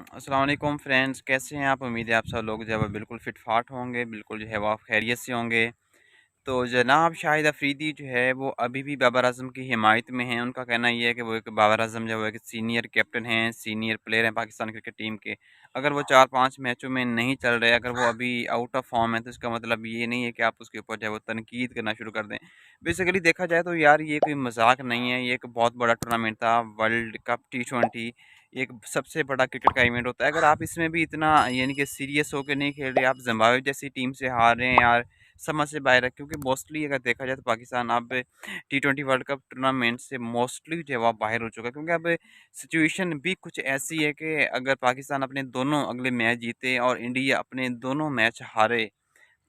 अस्सलाम वालेकुम फ्रेंड्स, कैसे हैं आप? उम्मीद है आप सब लोग जो है वो बिल्कुल फिट-फाट होंगे, बिल्कुल जो है वो आप खैरियत से होंगे। तो जनाब शाहिद अफरीदी जो है वो अभी भी बाबर आज़म की हिमायत में हैं। उनका कहना ये है कि वो एक बाबर आज़म जो है वो एक सीनियर कैप्टन हैं, सीनियर प्लेयर हैं पाकिस्तान क्रिकेट टीम के। अगर वो 4-5 मैचों में नहीं चल रहे, अगर वो अभी आउट ऑफ फॉर्म है, तो इसका मतलब ये नहीं है कि आप उसके ऊपर जो है वो तनकीद करना शुरू कर दें। बेसिकली देखा जाए तो यार ये कोई मज़ाक नहीं है, ये एक बहुत बड़ा टूर्नामेंट था, वर्ल्ड कप टी20 एक सबसे बड़ा क्रिकेट का इवेंट होता है। अगर आप इसमें भी इतना यानी कि सीरियस होकर नहीं खेल रहे, आप ज़िम्बाब्वे जैसी टीम से हार रहे हैं यार, समझ से बाहर है। क्योंकि मोस्टली अगर देखा जाए तो पाकिस्तान अब टी20 वर्ल्ड कप टूर्नामेंट से मोस्टली जो है वो बाहर हो चुका है। क्योंकि अब सिचुएशन भी कुछ ऐसी है कि अगर पाकिस्तान अपने दोनों अगले मैच जीते और इंडिया अपने दोनों मैच हारे,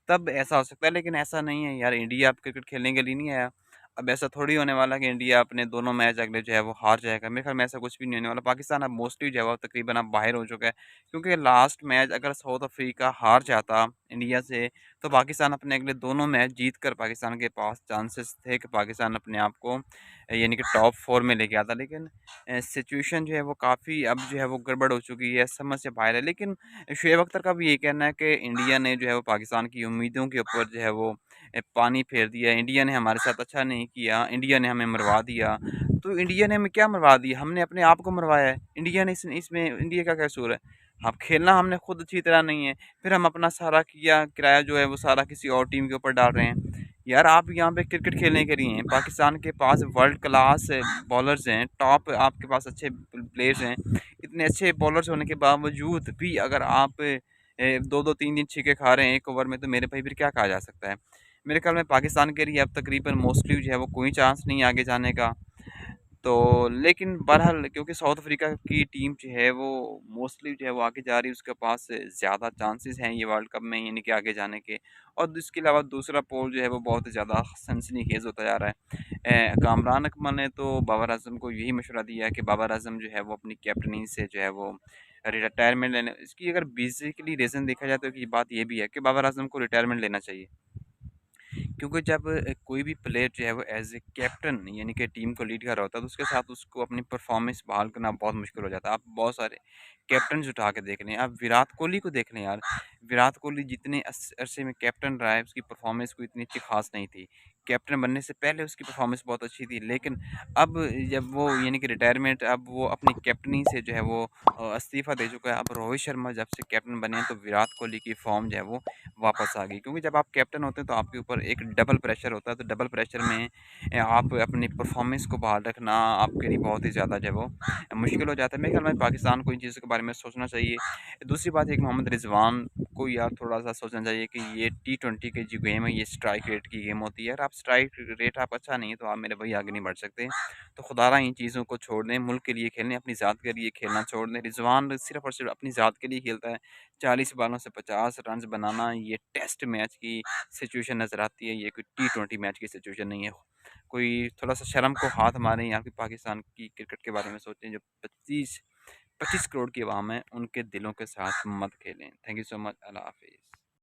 तब ऐसा हो सकता है। लेकिन ऐसा नहीं है यार, इंडिया अब क्रिकेट खेलने के लिए नहीं आया। अब ऐसा थोड़ी होने वाला कि इंडिया अपने दोनों मैच अगले जो है वो हार जाएगा। मेरे ख्याल में ऐसा कुछ भी नहीं होने वाला। पाकिस्तान अब मोस्टली जो है वो तकरीबन अब बाहर हो चुका है। क्योंकि लास्ट मैच अगर साउथ अफ्रीका हार जाता इंडिया से, तो पाकिस्तान अपने अगले दोनों मैच जीत कर पाकिस्तान के पास चांसेस थे कि पाकिस्तान अपने आप को यानी कि टॉप 4 में लेके आता। लेकिन सिचुएशन जो है वो काफ़ी अब जो है वो गड़बड़ हो चुकी है, समझ से बाहर है। लेकिन शुएब अख्तर का भी ये कहना है कि इंडिया ने जो है वो पाकिस्तान की उम्मीदों के ऊपर जो है वो पानी फेर दिया। इंडिया ने हमारे साथ अच्छा नहीं किया, इंडिया ने हमें मरवा दिया। तो इंडिया ने हमें क्या मरवा दिया? हमने अपने आप को मरवाया है। इंडिया ने इसमें इंडिया का क्या कसूर है? अब खेलना हमने खुद अच्छी तरह नहीं है, फिर हम अपना सारा किराया जो है वो सारा किसी और टीम के ऊपर डाल रहे हैं। यार आप यहाँ पे क्रिकेट खेलने के लिए हैं, पाकिस्तान के पास वर्ल्ड क्लास बॉलर्स हैं, टॉप आपके पास अच्छे प्लेयर्स हैं। इतने अच्छे बॉलर्स होने के बावजूद भी अगर आप 2-2 3-3 छक्के खा रहे हैं 1 ओवर में, तो मेरे भाई फिर क्या कहा जा सकता है? मेरे ख्याल में पाकिस्तान के लिए अब तकरीबन मोस्टली जो है वो कोई चांस नहीं है आगे जाने का। तो लेकिन बहरहाल क्योंकि साउथ अफ्रीका की टीम जो है वो मोस्टली जो है वो आगे जा रही है, उसके पास ज़्यादा चांसेस हैं ये वर्ल्ड कप में यानी कि आगे जाने के। और इसके अलावा दूसरा पोल जो है वो बहुत ज़्यादा सनसनीखेज़ होता जा रहा है। कामरान अकमल ने तो बाबर आज़म को यही मशवरा दिया है कि बाबर आज़म जो है वो अपनी कैप्टनी से जो है वो रिटायरमेंट लेने, इसकी अगर बेसिकली रीज़न देखा जाए तो ये बात ये भी है कि बाबर आज़म को रिटायरमेंट लेना चाहिए। क्योंकि जब कोई भी प्लेयर जो है वो एज़ ए कैप्टन यानी कि टीम को लीड कर रहा होता है, तो उसके साथ उसको अपनी परफॉर्मेंस बहाल करना बहुत मुश्किल हो जाता है। आप बहुत सारे कैप्टन्स उठा के देख लें, आप विराट कोहली को देख लें यार। विराट कोहली जितने अरसे में कैप्टन रहा है, उसकी परफॉर्मेंस कोई इतनी अच्छी खास नहीं थी। कैप्टन बनने से पहले उसकी परफॉर्मेंस बहुत अच्छी थी, लेकिन अब जब वो यानी कि रिटायरमेंट, अब वो अपनी कैप्टनी से जो है वो इस्तीफ़ा दे चुका है। अब रोहित शर्मा जब से कैप्टन बने हैं, तो विराट कोहली की फॉर्म जो है वो वापस आ गई। क्योंकि जब आप कैप्टन होते हैं तो आपके ऊपर एक डबल प्रेशर होता है, तो डबल प्रेशर में आप अपनी परफॉर्मेंस को बहाल रखना आपके लिए बहुत ही ज़्यादा जो है वो मुश्किल हो जाता है। मेरे ख्याल में पाकिस्तान को इन चीज़ों के बारे में सोचना चाहिए। दूसरी बात, एक मोहम्मद रिजवान को यार थोड़ा सा सोचना चाहिए कि ये टी20 की जो गेम है ये स्ट्राइक रेट की गेम होती है। यार आप स्ट्राइक रेट आप अच्छा नहीं है तो आप मेरे भाई आगे नहीं बढ़ सकते। तो खुदारा इन चीज़ों को छोड़ दें, मुल्क के लिए खेलें, अपनी ज़ात के लिए खेलना छोड़ दें। रिजवान सिर्फ और सिर्फ अपनी ज़ात के लिए खेलता है। 40 बॉलों से 50 रन्स बनाना, ये टेस्ट मैच की सिचुएशन नज़र आती है, ये कोई टी20 मैच की सिचुएशन नहीं है। कोई थोड़ा-सा शर्म को हाथ मारें, यहाँ की पाकिस्तान की क्रिकेट के बारे में सोचें। जो 25 करोड़ की अवाम है, उनके दिलों के साथ मत खेलें। Thank you so much. अल्लाह हाफ़िज़।